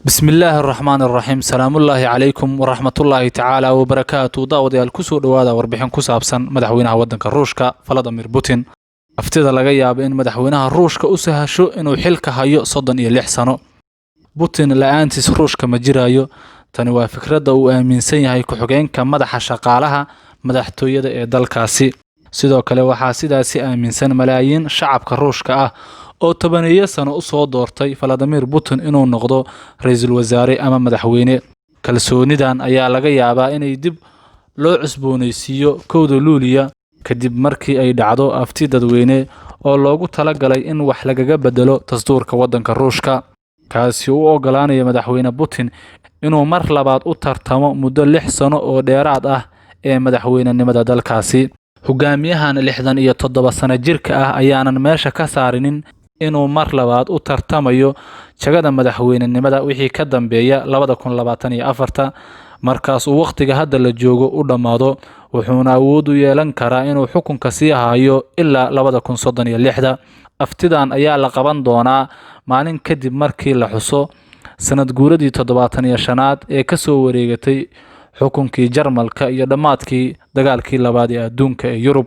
بسم الله الرحمن الرحيم سلام الله عليكم ورحمة الله تعالى وبركاته داوديال kusoo dhawaada warbixin ku saabsan madaxweynaha wadanka Ruushka Vladimir Putin aftida laga yaabo in madaxweynaha Ruushka u sahasho inuu xilka hayo 36 sano Putin la'aantiis Ruushka ma jiraayo tani waa fikradda uu aaminsan yahay ku xigeenka madaxa shaqaalaha madaxtooyada ee dalkaasi sidoo kale waxaa sidaasi aaminsan malaayiin shacabka Ruushka ah oo 10 sano u soo doortay Vladimir Putin inuu noqdo ra'iisul wasaare ama madaxweyne kalsoonidan ayaa laga yaabaa inay dib loo cusboonaysiiyo 1 Luulyo kadib markii ay dhacdo afti dadweyne oo loogu talagalay in wax lagaga bedelo dastuurka wadanka Ruushka kaasi uu ogolaanaya madaxweyne Putin inuu mar labaad u tartamo muddo 6 sano oo dheeraad ah ee madaxweynenimada dalkaasi hogaamiyahan 67 sano jirka ah ayaanan meesha ka saarinin inuu mar labaad u tartamayo jagada madaxweynenimada wixii ka dambeeya 2024 markaas uu waqtiga hadda la joogo u dhamaado wuxuuna awood u yeelan karaa inuu xukunka sii hayo ilaa 2036 aftidan ayaa la qaban doonaa maalin kadib markii la xuso sanad guuradii 75aad ee ka soo wareegatay xukunkii Jarmalka iyo dhamaadkii dagaalkii labaad ee adduunka ee Yurub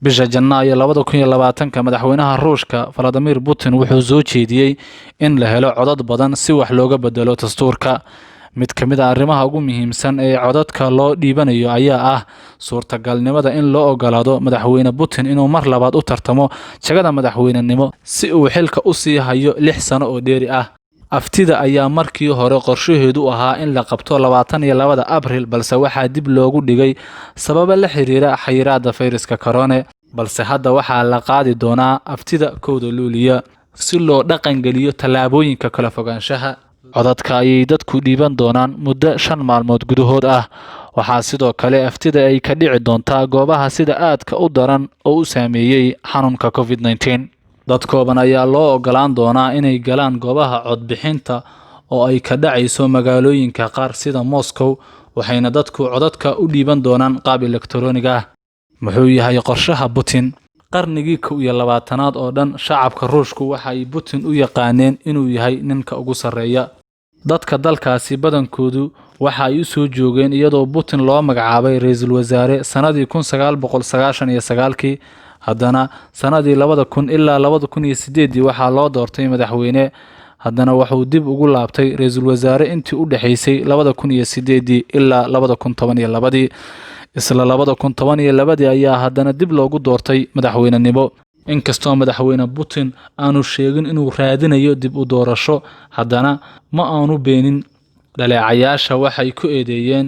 bisha Janaayo 2020 madaxweynaha Ruushka Vladimir Putin wuxuu soo jeediyay in la helo codad badan si wax looga bedelo dastuurka mid kamid ah arrimaha ugu muhiimsan ee codadka loo dhiibanayo ayaa ah suurtagalnimada in loo ogolaado madaxweyne Putin inuu mar labaad u tartamo jagada madaxweynenimo si uu xilka u sii hayo 6 sano oo dheeri ah aftida ayaa markii hore qorshaheedu ahaa in la qabto 22 Abriil balse waxaa dib loogu dhigay sabab la xiriira xayiraadda fayraska corona balse hadda waxaa la qaadi doonaa aftida 1 Luulyo si loo dhaqan geliyo talaabooyinka kala fogaanshaha codadka ay dadku dhiiban doonaan muddo 5 maalmood gudahood ah waxaa sidoo kale aftida ay ka dhici doontaa goobaha sida aadka u daran oo u saameeyay xanuunka COVID-19 dad kooban ayaa loo ogolaan doonaa inay galaan goobaha codbixinta oo ay ka dhacayso magaalooyinka qaar sida Moscow waxayna dadku codadka u dhiiban doonaan qaab elektaroonig ah muxuu yahay qorshaha Putin qarnigii 21aad oo dhan shacabka Ruushku waxay Putin u yaqaaneen inuu yahay ninka ugu sareeya dadka dalkaasi badankoodu waxa ay u soo joogeen iyadoo Putin loo magacaabay ra'iisul wasaare sanadii 1999 haddana sanadii 2000 ilaa 2008 waxaa loo doortay madaxweyne haddana wuxuu dib ugu laabtay ra'iisul wasaare intii u dhaxaysay 2008 ilaa 2012 isla 2012 ayaa haddana dib loogu doortay madaxweynenimo inkastoo madaxweyne Putin aanu sheegin inuu raadinayo dib u doorasho haddana ma aanu beenin dhaleecayaasha waxay ku eedeeyeen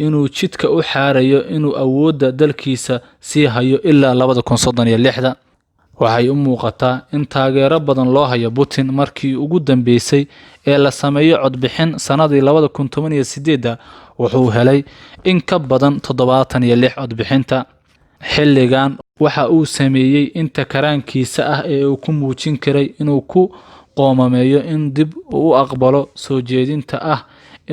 inuu jidka u xaarayo inuu awoodda dalkiisa sii hayo ilaa 2036 waxay u muuqataa in taageero badan loo hayo Putin markii ugu dambeysay ee la sameeyo codbixin sanadii 2018 wuxuu helay in ka badan 76 codbixinta xilligan waxa uu sameeyay inta karaankiisa ah ee uu ku muujin karay inuu ku qoomameeyo in dib u aqbalo soo jeedinta ah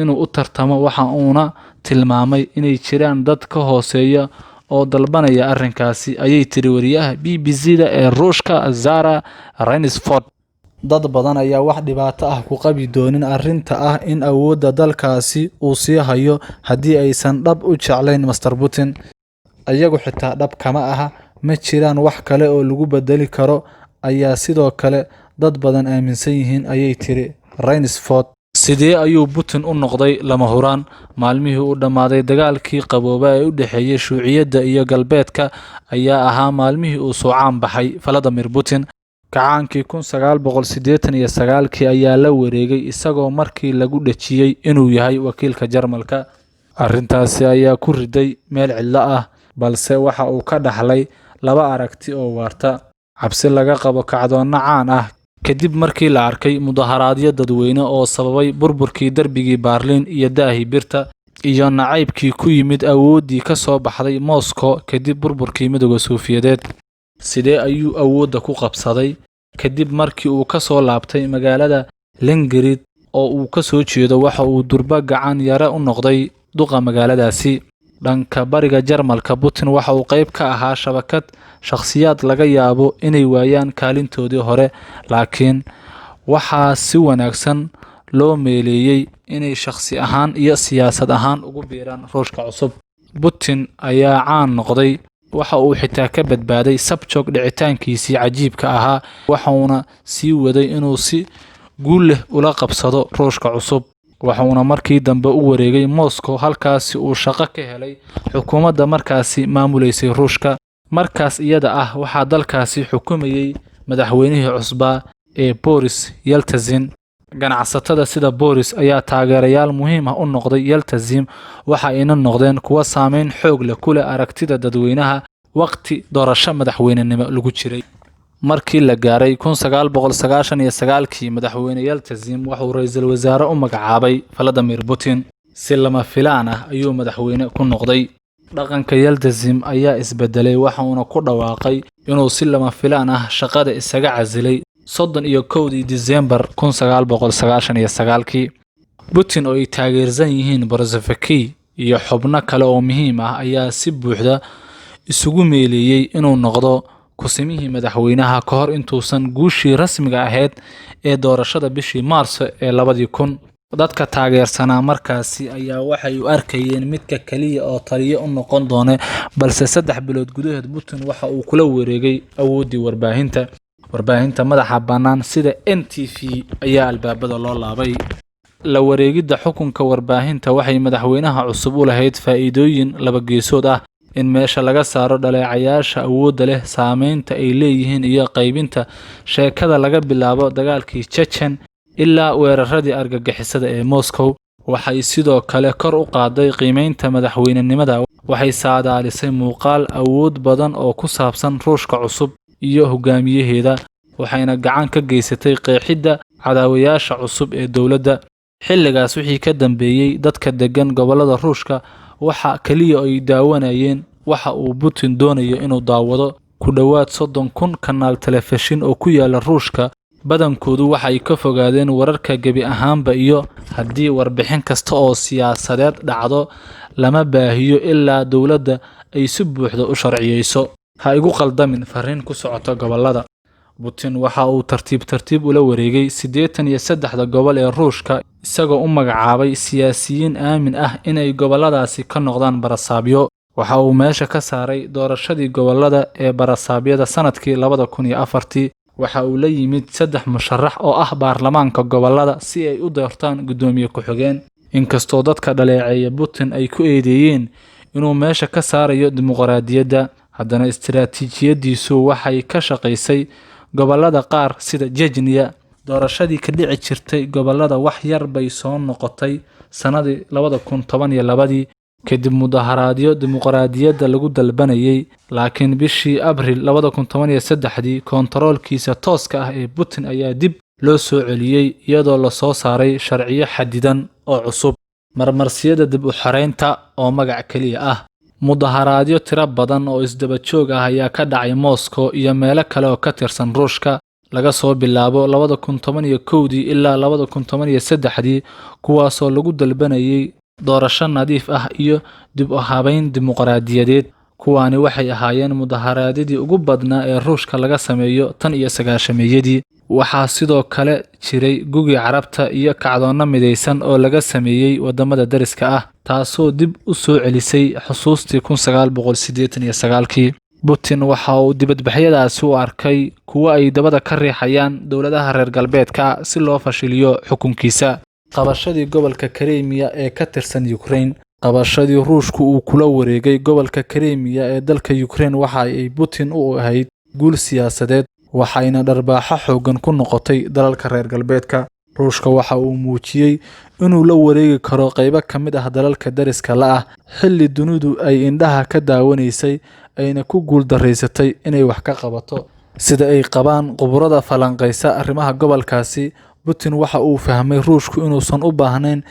inuu u tartamo waxa uuna tilmaamay inay jiraan dad ka hooseeya oo dalbanaya arrinkaasi ayay tiri wariyaha BBC-da ee Ruushka Zara Rainsford dad badan ayaa wax dhibaato ah ku qabi doonin arrinta ah in awoodda dalkaasi uu sii hayo haddii aysan dhab u jeclayn Mr Putin ayagu xitaa dhab kama aha ma jiraan wax kale oo lagu bedeli karo ayaa sidoo kale dad badan aaminsan yihiin ayay tiri Rainsford sidee ayuu Putin u noqday lama huraan maalmihii uu dhamaaday dagaalkii qabooba ee u dhaxeeyay shuuciyadda iyo galbeedka ayaa ahaa maalmihii uu soo caan baxay Vladimir Putin kacaankii 1989 ayaa la wareegay isagoo markii lagu dhajiyay inuu yahay wakiilka Jarmalka arrintaasi ayaa ku riday meel cidlo ah balse waxa uu ka dhaxlay laba aragti oo waarta cabsi laga qabo kacdoon caan ah kadib markii la arkay mudaharaadyo dadweyne oo sababay burburkii darbigii Berlin iyo daahi birta iyo nacaybkii ku yimid awoodii ka soo baxday Moscow kadib burburkii midowga Soofiyeed sidee ayuu awoodda ku qabsaday kadib markii uu ka soo laabtay magaalada Leningrad oo uu ka soo jeedo waxa uu durba gacan yara u noqday duqa magaaladaasi dhanka bariga Jarmalka Putin waxa uu qayb ka ahaa shabakad shakhsiyaad laga yaabo inay waayaan kaalintoodii hore laakiin waxaa si wanaagsan loo meeleeyay inay shakhsi ahaan iyo siyaasad ahaan ugu biiraan ruushka cusub. Putin ayaa caan noqday waxa uu xitaa ka badbaaday Sobchak dhicitaankiisii cajiibka ahaa, waxauna sii waday inuu si guul leh ula qabsado ruushka cusub. waxauna markii dambe u wareegay Moscow, halkaasi uu shaqo ka helay xukuumadda markaasi maamuleysay Ruushka. markaas iyada ah waxaa dalkaasi xukumayay madaxweynihii cusbaa ee Boris Yeltsin. ganacsatada sida Boris ayaa taageerayaal muhiim ah u noqday Yeltsin, waxa ayna noqdeen kuwa saameyn xoog leh ku leh aragtida dadweynaha waqti doorasho madaxweynenimo lagu jiray. markii la gaaray 1999kii madaxweyne Yeltsin wuxuu ra'iisul wasaare u magacaabay Vladimir Putin. si lama filaan ah ayuu madaxweyne ku noqday. dhaqanka Yeltsin ayaa isbedelay, waxaana ku dhawaaqay inuu si lama filaan ah shaqada isaga casilay 31 December 1999. Putin oo ay taageersan yihiin Bolsheviki iyo xubno kale oo muhiim ah ayaa si buuxda isugu meeleeyay inuu noqdo kusimihii madaxweynaha ka hor intuusan guushii rasmiga ahayd ee doorashada bishii Maarso ee 2000. dadka taageersanaa markaasi ayaa waxay u arkayeen midka kaliya oo taliye u noqon doona, balse 3 bilood gudaheed Putin waxa uu kula wareegay awoodii warbaahinta madaxa bannaan sida NTV ayaa albaabada loo laabay. la wareegidda xukunka warbaahinta waxay madaxweynaha cusub u lahayd faa'iidooyin laba geesood ah: in meesha laga saaro dhaleecayaasha awoodda leh saameynta ay leeyihiin iyo qaybinta sheekada laga bilaabo dagaalkii Chechen ilaa weeraradii argagixisada ee Moscow. waxay sidoo kale kor u qaaday qiimeynta madaxweynenimada, waxay saadaalisay muuqaal awood badan oo ku saabsan Ruushka cusub iyo hogaamiyaheeda, waxayna gacan ka geysatay qeexidda cadaawayaasha cusub ee dowladda. xilligaas wixii ka dambeeyay dadka degan gobolada Ruushka waxa kaliya ay daawanayeen waxa uu Putin doonayo inuu daawado. ku dhawaad 30,000 kanaal telefishin oo ku yaala Ruushka, badankoodu waxay ka fogaadeen wararka gebi ahaanba, iyo haddii warbixin kasta oo siyaasadeed dhacdo lama baahiyo ilaa dowladda ay si buuxda u sharciyeyso. ha igu qaldamin fariin ku socota gobolada. Putin waxa uu tartiib ula wareegay 83 gobol ee Ruushka, isagoo u magacaabay siyaasiyiin aamin ah inay goboladaasi ka noqdaan barasaabyo. waxa uu meesha ka saaray doorashadii gobolada ee barasaabyada sanadkii 2004. waxa uu la yimid 3 musharax oo ah baarlamaanka gobolada si ay u doortaan gudoomiye ku-xigeen. inkastoo dadka dhaleeceeya Putin ay ku eedeeyeen inuu meesha ka saarayo dimuqraadiyadda, haddana istiraatiijiyadiisu waxay ka shaqaysay gobolada qaar sida Chechnya. doorashadii ka dhici jirtay gobolada wax yar bay soo noqotay sanadii 2012 kadib mudaharaadyo dimuqraadiyadda lagu dalbanayay, laakiin bishii Abriil 2013 kontaroolkiisa tooska ah ee Putin ayaa dib loo soo celiyay iyadoo la soo saaray sharciyo xadidan oo cusub. marmarsiyada dib u xareynta oo magac kaliya ah. mudaharaadyo tiro badan oo isdaba joog ah ayaa ka dhacay Moscow iyo meelo kale oo ka tirsan Ruushka laga soo bilaabo 2011 ilaa 2013, kuwaasoo lagu dalbanayay doorasho nadiif ah iyo dib u habeyn dimuqraadiyadeed. kuwaani waxay ahaayeen mudaharaadyadii ugu badnaa ee Ruushka laga sameeyo tan iyo 90meeyadii. waxaa sidoo kale jiray gugii Carabta iyo kacdoonno midaysan oo laga sameeyay wadamada dariska ah, taasoo dib u soo celisay xusuustii 1989kii. Putin waxa uu dibadbaxyadaasi u arkay kuwa ay dabada ka riixayaan dowladaha reer galbeedka si loo fashiliyo xukunkiisa. qabashadii gobolka Crimea ee ka tirsan Ukraine. qabashadii Ruushku uu kula wareegay gobolka Crimea ee dalka Ukraine waxa ay Putin u ahayd guul siyaasadeed, waxayna dharbaaxo xoogan ku noqotay dalalka reer galbeedka. Ruushka waxa uu muujiyay inuu la wareegi karo qaybo ka mid ah dalalka dariska la ah, xilli dunidu ay indhaha ka daawanaysay ayna ku guul dareysatay inay wax ka qabato. sida ay qabaan khuburada falanqeysa arrimaha gobolkaasi, Putin waxa uu fahmay Ruushku inuusan u baahnayn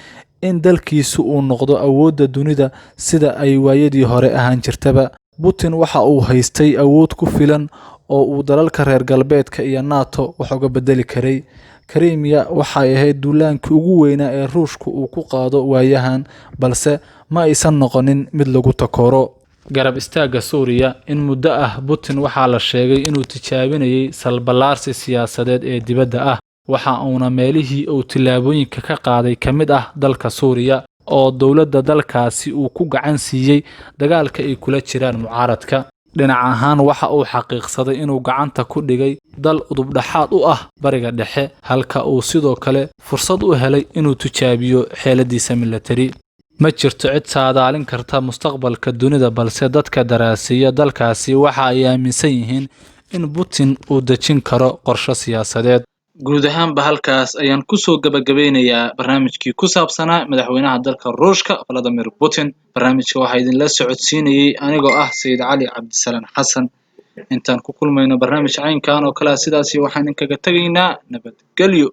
in dalkiisu uu noqdo awoodda dunida sida ay waayadii hore ahaan jirtaba. Putin waxa uu haystay awood ku filan oo uu dalalka reer galbeedka iyo NATO wax uga bedeli karay. Crimea waxay ahayd duulaankii ugu weynaa ee Ruushku uu ku qaado waayahan, balse ma aysan noqonin mid lagu takooro. garab istaaga Suuriya. in muddo ah Putin waxaa la sheegay inuu tijaabinayay salbalaarsi siyaasadeed ee dibadda ah, waxa uuna meelihii uu tillaabooyinka ka qaaday ka mid ah dalka Suuriya oo dowladda dalkaasi uu ku gacan siiyey dagaalka ay kula jiraan mucaaradka. dhinac ahaan waxa uu xaqiiqsaday inuu gacanta ku dhigay dal udubdhaxaad u ah bariga dhexe, halka uu sidoo kale fursad u helay inuu tijaabiyo xeeladiisa military. ma jirto cid saadaalin karta mustaqbalka dunida, balse dadka daraasiya dalkaasi waxa ay aaminsan yihiin in Putin uu dejin karo qorshe siyaasadeed. guud ahaanba halkaas ayaan kusoo gabagabeynayaa barnaamijkii ku saabsanaa madaxweynaha dalka Ruushka Vladimir Putin. barnaamijka waxaa idinla socodsiinayay anigoo ah Sayid Cali Cabdisalaan Xasan. intaan ku kulmayno barnaamij caynkan oo kale sidaasi waxaan idinkaga tagaynaa nabadgelyo.